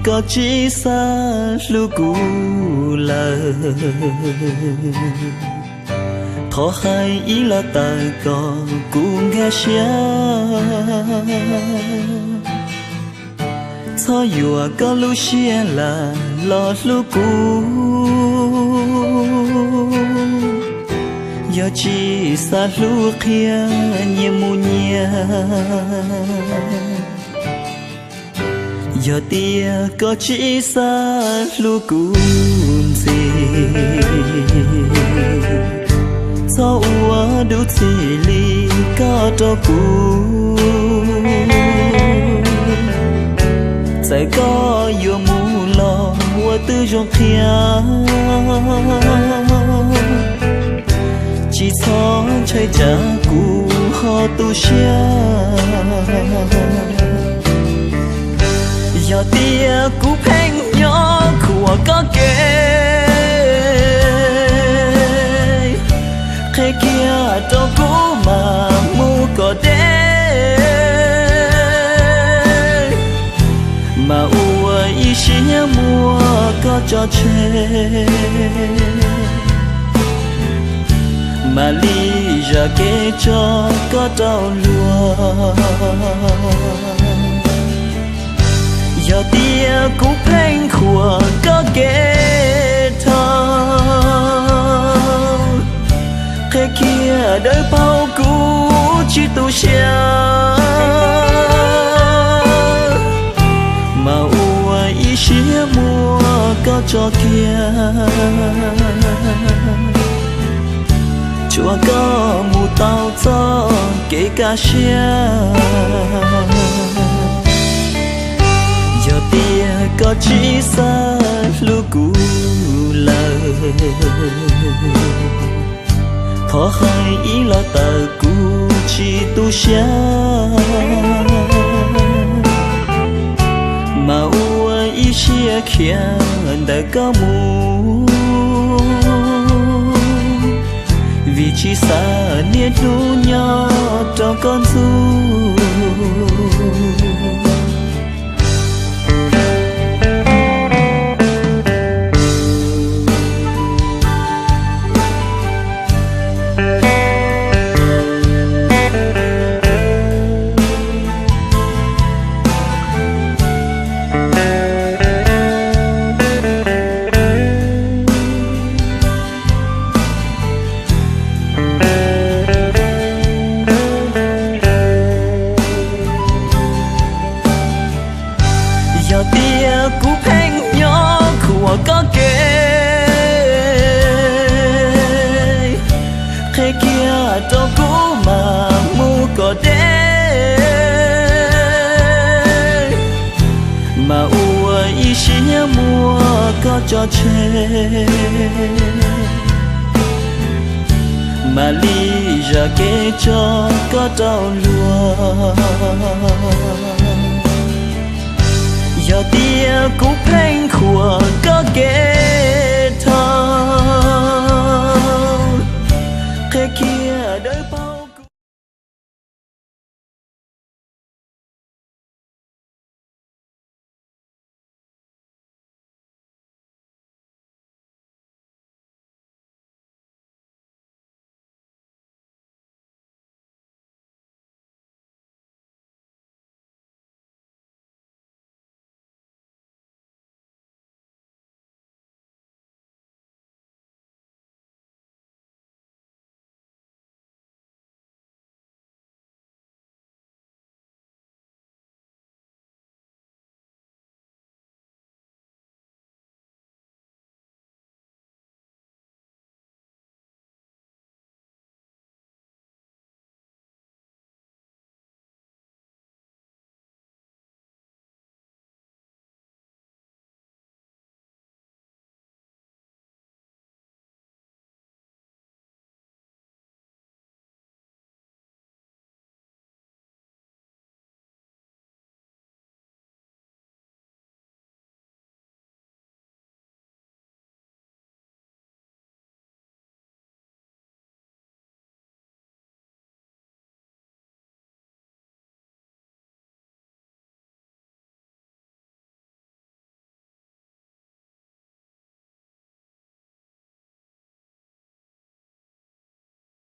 có chỉ xa lưu cũ lờ thọ hai ý là ta có cũng nghe xia cho dù có lúc xia là lo lưu cũ giờ chỉ xa lúc kia nhẹ mu nhẹ giờ tia có chỉ xa lu cuốn gì sao ua đủ gì li có cho cũ sẽ có yêu mu lo ua tư trong kia chỉ cho chơi trả cũ họ tu xia giờ tia cú phanh nhỏ của có kề khi kia cho cú mà mu có đế mà ua ý xía mua có cho chê mà ly ra kê cho có trao lúa giờ tia cú phanh của có ghé thơ khi kia đời bao cú chỉ tu xia mà ua ý xía mua có cho kia chúa có mù tao cho kể cả xia giờ tia có chỉ xa lu cũ lờ thọ hai ý là ta cũ chỉ tu xia mà ua ý xia kia đã có mù vì chỉ xa niết nu nhỏ trong con du giờ tia cú phanh nhỏ của có kề khi kia cho cú mà mu có đế mà ua ý xía mua có cho chê mà ly ra kê cho có trao lúa giờ tia cú phanh của có ghé